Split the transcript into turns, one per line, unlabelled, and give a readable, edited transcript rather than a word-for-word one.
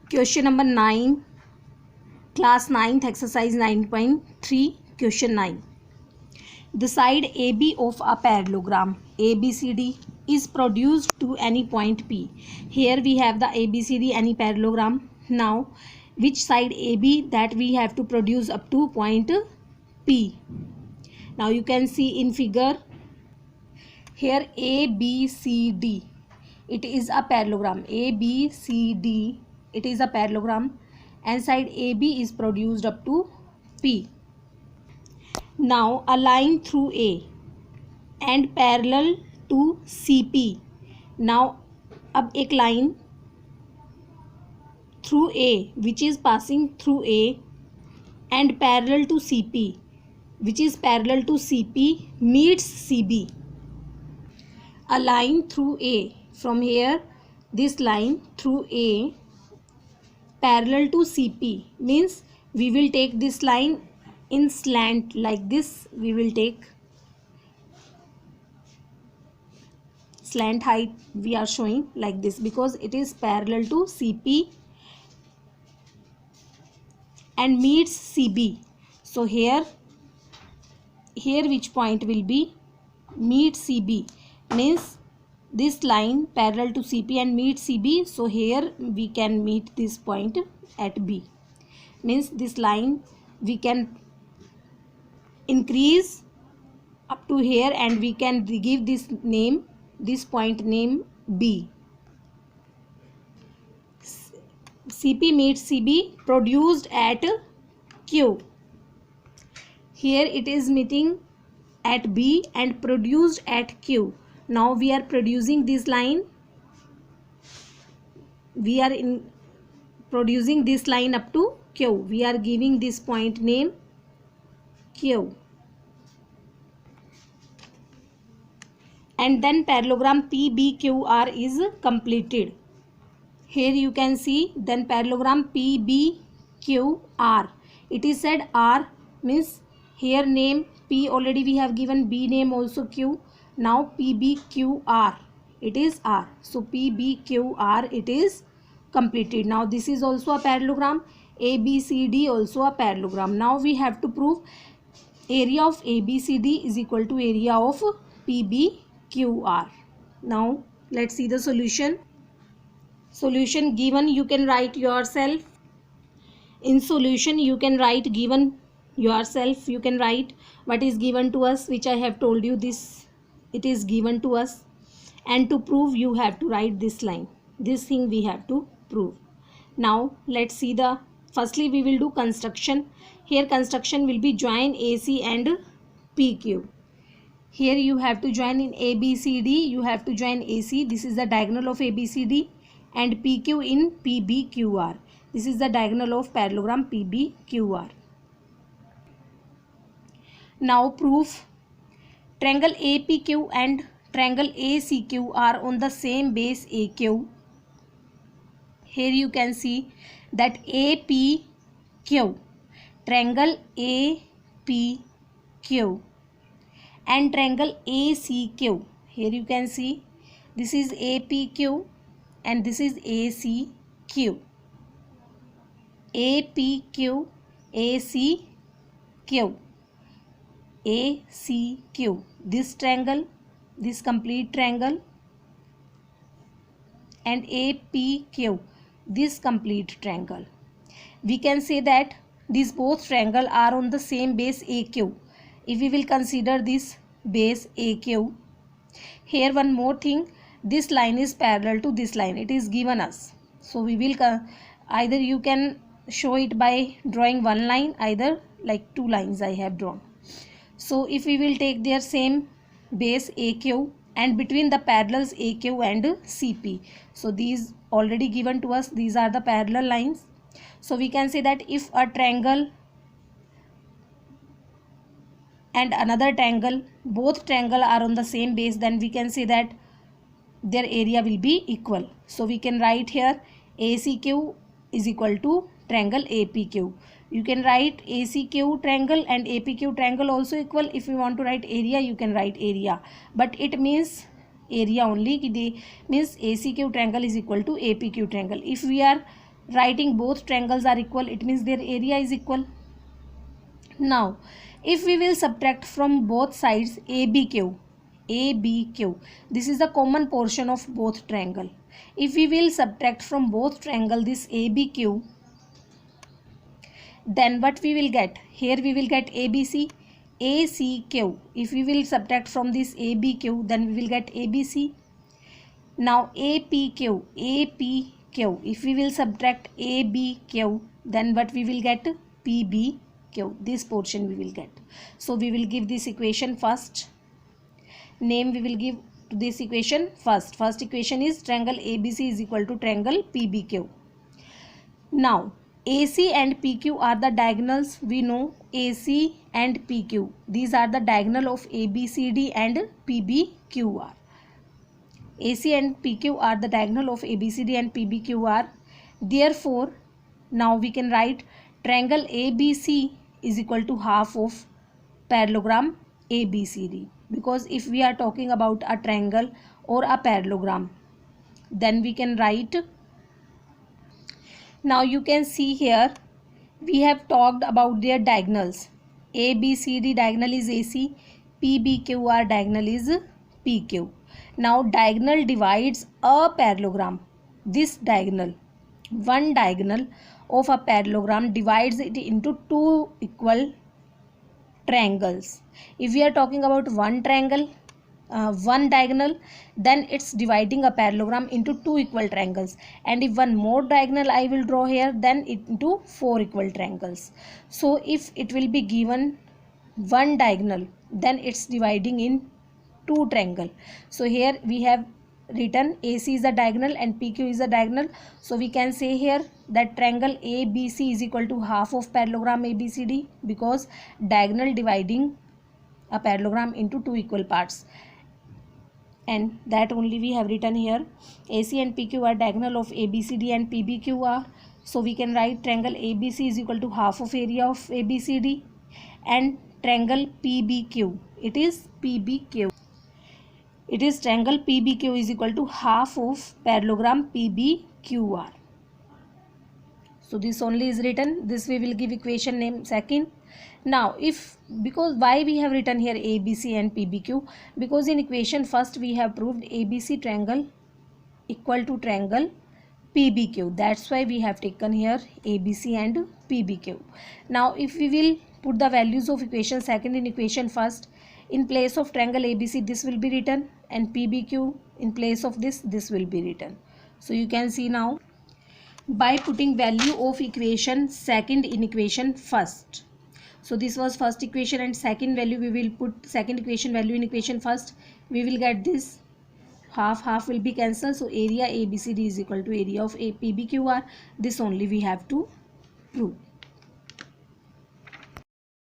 Question number 9, class 9th, exercise 9.3, question 9. The side AB of a parallelogram ABCD is produced to any point P. Here we have the ABCD, any parallelogram. Now, which side AB that we have to produce up to point P. Now you can see in figure here ABCD. It is a parallelogram. ABCD. It is a parallelogram, and side AB is produced up to P. Now a line through A and parallel to CP. Now अब एक line through A which is passing through A and parallel to CP, which is parallel to CP, meets CB. A line through A, from here this line through A parallel to CP means we will take this line in slant like this. We will take slant height, we are showing like this because it is parallel to CP and meets CB. So here which point will be meet CB means this line parallel to CP and meet CB. So here we can meet this point at B, means this line we can increase up to here and we can give this name, this point name B. CP meets CB produced at Q. Here it is meeting at B and produced at Q. Now we are producing this line. We are producing this line up to Q. We are giving this point name Q. And then parallelogram PBQR is completed. Here you can see then parallelogram PBQR. It is said R means here name P already we have given, B name also Q. Now PBQR, it is R. So PBQR it is completed. Now this is also a parallelogram. ABCD also a parallelogram. Now we have to prove area of ABCD is equal to area of PBQR. Now let's see the solution. Solution given, you can write yourself. In solution you can write given yourself. You can write what is given to us, which I have told you this. It is given to us, and to prove you have to write this line. This thing we have to prove. Now let's see the, firstly we will do construction. Here construction will be join AC and PQ. Here you have to join in ABCD, you have to join AC. This is the diagonal of ABCD, and PQ in PBQR. This is the diagonal of parallelogram PBQR. Now proof. Triangle APQ and triangle ACQ are on the same base AQ. Here you can see that APQ, triangle APQ and triangle ACQ. Here you can see this is APQ and this is ACQ. APQ, ACQ. ACQ, this triangle, this complete triangle, and APQ, this complete triangle. We can say that these both triangles are on the same base AQ. If we will consider this base AQ, here one more thing, this line is parallel to this line. It is given us. So we will either you can show it by drawing one line, either like two lines I have drawn. So if we will take their same base AQ and between the parallels AQ and CP. So these already given to us, these are the parallel lines. So we can say that if a triangle and another triangle, both triangle are on the same base, then we can say that their area will be equal. So we can write here ACQ is equal to triangle APQ. You can write ACQ triangle and APQ triangle also equal. If you want to write area, you can write area, but it means area only. Means ACQ triangle is equal to APQ triangle. If we are writing both triangles are equal, it means their area is equal. Now if we will subtract from both sides ABQ, this is the common portion of both triangle. If we will subtract from both triangle this ABQ, then what we will get? Here we will get ABC, ACQ. If we will subtract from this ABQ, then we will get ABC. Now APQ, if we will subtract ABQ, then what we will get? PBQ. This portion we will get. So we will give this equation first. Name we will give to this equation first. First equation is triangle ABC is equal to triangle PBQ. Now AC and PQ are the diagonals. We know AC and PQ. These are the diagonal of ABCD and PBQR. AC and PQ are the diagonal of ABCD and PBQR. Therefore, now we can write triangle ABC is equal to half of parallelogram ABCD. Because if we are talking about a triangle or a parallelogram, then we can write. Now you can see here we have talked about their diagonals. ABCD diagonal is AC, PBQR diagonal is PQ. Now diagonal divides a parallelogram. This diagonal, one diagonal of a parallelogram divides it into two equal triangles. If we are talking about one triangle, one diagonal, then it's dividing a parallelogram into two equal triangles. And if one more diagonal I will draw here, then it into four equal triangles. So if it will be given one diagonal, then it's dividing in two triangle. So here we have written AC is a diagonal and PQ is a diagonal. So we can say here that triangle ABC is equal to half of parallelogram ABCD, because diagonal dividing a parallelogram into two equal parts. And that only we have written here. AC and PQ are diagonal of ABCD and PBQR. So we can write triangle ABC is equal to half of area of ABCD, and triangle PBQ, it is PBQ. It is triangle PBQ is equal to half of parallelogram PBQR. So this only is written. This we will give equation name second. Now because why we have written here ABC and PBQ? Because in equation first we have proved ABC triangle equal to triangle PBQ. That's why we have taken here ABC and PBQ. Now if we will put the values of equation second in equation first, in place of triangle ABC this will be written, and PBQ in place of this will be written. So you can see now by putting value of equation second in equation first. So this was first equation, and second value we will put second equation value in equation first. We will get this half will be cancelled. So area ABCD is equal to area of PBQR. This only we have to prove.